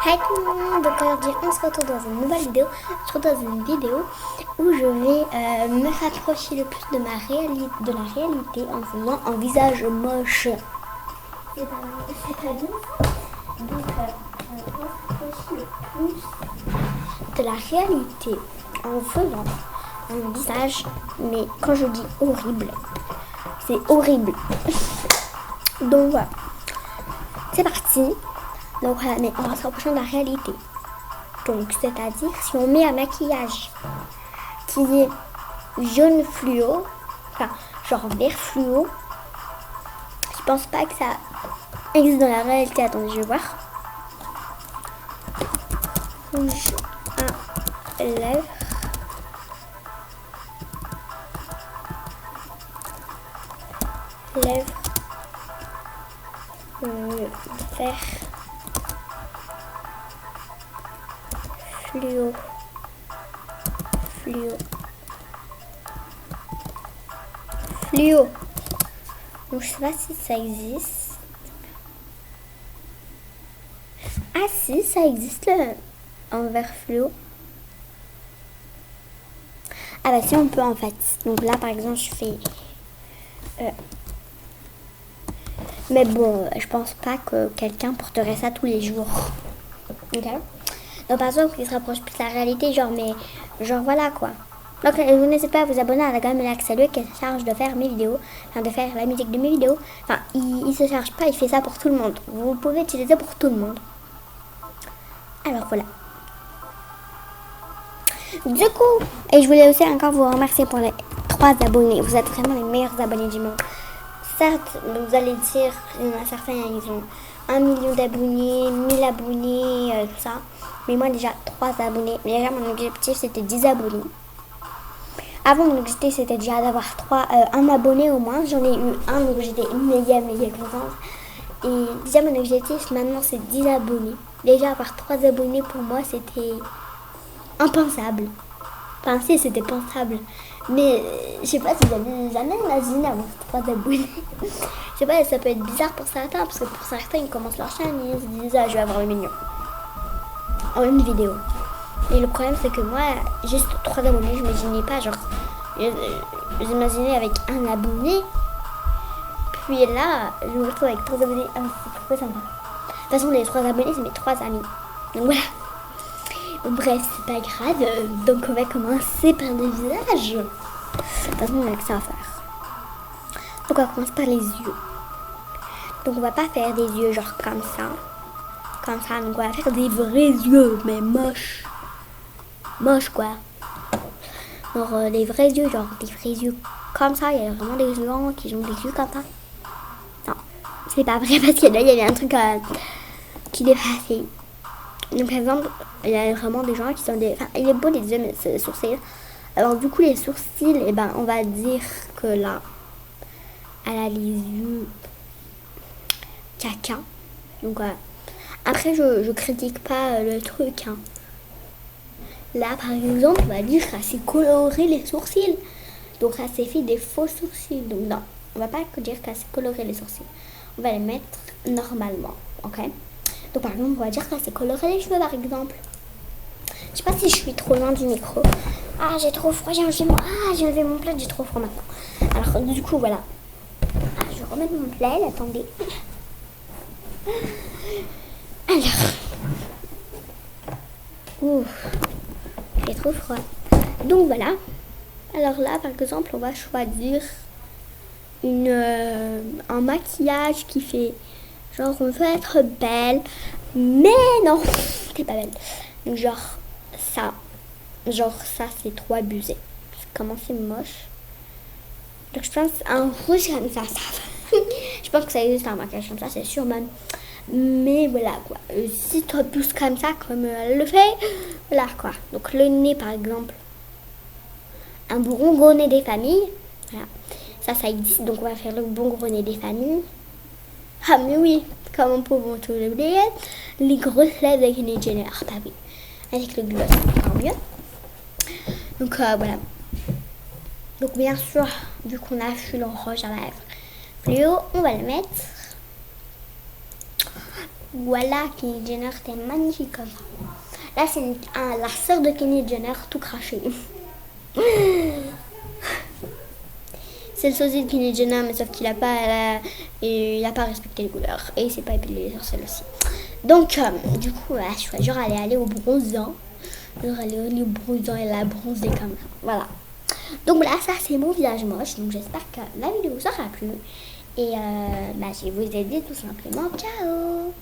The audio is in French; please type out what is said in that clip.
Hi tout le monde, donc aujourd'hui on se retrouve dans une nouvelle vidéo. On se retrouve dans une vidéo où je vais me rapprocher le plus de la réalité en faisant un visage moche. C'est pas bien ça. Donc on va se rapprocher le plus de la réalité en faisant un visage, mais quand je dis horrible, c'est horrible. Donc voilà, c'est parti. Donc voilà, mais on va se rapprocher de la réalité. Donc c'est-à-dire si on met un maquillage qui est jaune fluo, enfin genre vert fluo, je pense pas que ça existe dans la réalité. Attendez, je vais voir. Rouge à lèvres. Lèvres. Vert. Fluo. Donc je sais pas si ça existe. Ah si, ça existe en vert fluo. Ah bah si, on peut en fait. Donc là par exemple je fais... mais bon, je pense pas que quelqu'un porterait ça tous les jours. Ok. Donc par exemple, il se rapproche plus de la réalité, genre, mais genre voilà quoi. Donc vous n'hésitez pas à vous abonner à la gamme Laxalue qui se charge de faire mes vidéos, enfin de faire la musique de mes vidéos. Enfin, il se charge pas, il fait ça pour tout le monde. Vous pouvez utiliser pour tout le monde. Alors voilà. Du coup, et je voulais aussi encore vous remercier pour les 3 abonnés. Vous êtes vraiment les meilleurs abonnés du monde. Certes, vous allez dire, il y en a certains, ils ont 1 million d'abonnés, 1000 abonnés, tout ça. Mais moi déjà 3 abonnés. Mais déjà mon objectif c'était 10 abonnés. Avant mon objectif c'était déjà d'avoir un abonné au moins. J'en ai eu un donc j'étais méga contente. Et déjà mon objectif maintenant c'est 10 abonnés. Déjà avoir 3 abonnés pour moi c'était impensable. Enfin si, c'était pensable. Mais je sais pas si vous avez jamais imaginé avoir 3 abonnés. Je sais pas, ça peut être bizarre pour certains. Parce que pour certains ils commencent leur chaîne et ils se disent ah je vais avoir le million en une vidéo. Et le problème c'est que moi, juste 3 abonnés, je m'imaginais pas, genre, j'imaginais avec un abonné. Puis là, je me retrouve avec 3 abonnés. Ah, c'est trop sympa. De toute façon, les 3 abonnés, c'est mes 3 amis. Donc voilà. Bref, c'est pas grave. Donc on va commencer par le visage. De toute façon, on a que ça à faire. Donc on va commencer par les yeux. Donc on va pas faire des yeux genre comme ça. Comme ça, donc on va faire des vrais yeux, mais moches. Moches quoi. Genre des vrais yeux, genre des vrais yeux comme ça. Il y a vraiment des gens qui ont des yeux comme ça. Non, c'est pas vrai parce que là il y avait un truc qui dépassait. Donc par exemple, il y a vraiment des gens qui sont des... Enfin, il est beau les yeux, mais c'est les sourcils. Alors du coup les sourcils, eh ben, on va dire que là, elle a les yeux caca. Donc voilà. Après, je critique pas le truc. Hein. Là, par exemple, on va dire qu'elle s'est coloré les sourcils. Donc, elle s'est fait des faux sourcils. Donc, non, on va pas dire qu'elle s'est coloré les sourcils. On va les mettre normalement, ok? Donc, par exemple, on va dire qu'elle s'est coloré les cheveux, par exemple. Je sais pas si je suis trop loin du micro. Ah, j'ai trop froid, j'ai enlevé mon plaid, j'ai trop froid maintenant. Alors, du coup, voilà. Ah, je vais remettre mon plaid, attendez. Alors, j'ai trop froid. Donc voilà. Alors là, par exemple, on va choisir un maquillage qui fait genre on veut être belle, mais non, t'es pas belle. Donc genre ça c'est trop abusé. Comment c'est moche. Donc je pense un rouge comme ça va. Je pense que ça existe un maquillage comme ça, c'est sûr même. Mais voilà quoi, si tu pousses comme ça, comme elle le fait, voilà quoi. Donc le nez par exemple, un bon gros nez des familles, voilà. Ça existe, donc on va faire le bon gros nez des familles. Ah mais oui, comment pouvons tout oublier, les grosses lèvres avec une Jenner, bah oui, avec le gloss, encore mieux. Donc voilà. Donc bien sûr, vu qu'on a fait le rouge à lèvres fluo, on va le mettre. Voilà, Kylie Jenner, t'es magnifique comme ça. Là, c'est la sœur de Kylie Jenner, tout craché. C'est le sosie de Kylie Jenner, mais sauf qu'il a pas, il a pas respecté les couleurs. Et il s'est pas épilé sur celle-ci. Donc, du coup, j'aurais aller au bronzant. J'aurais aller au bronzant et la bronzer comme ça. Voilà. Donc voilà, ça c'est mon visage moche. Donc j'espère que la vidéo vous aura plu. Et je vais vous aider tout simplement. Ciao!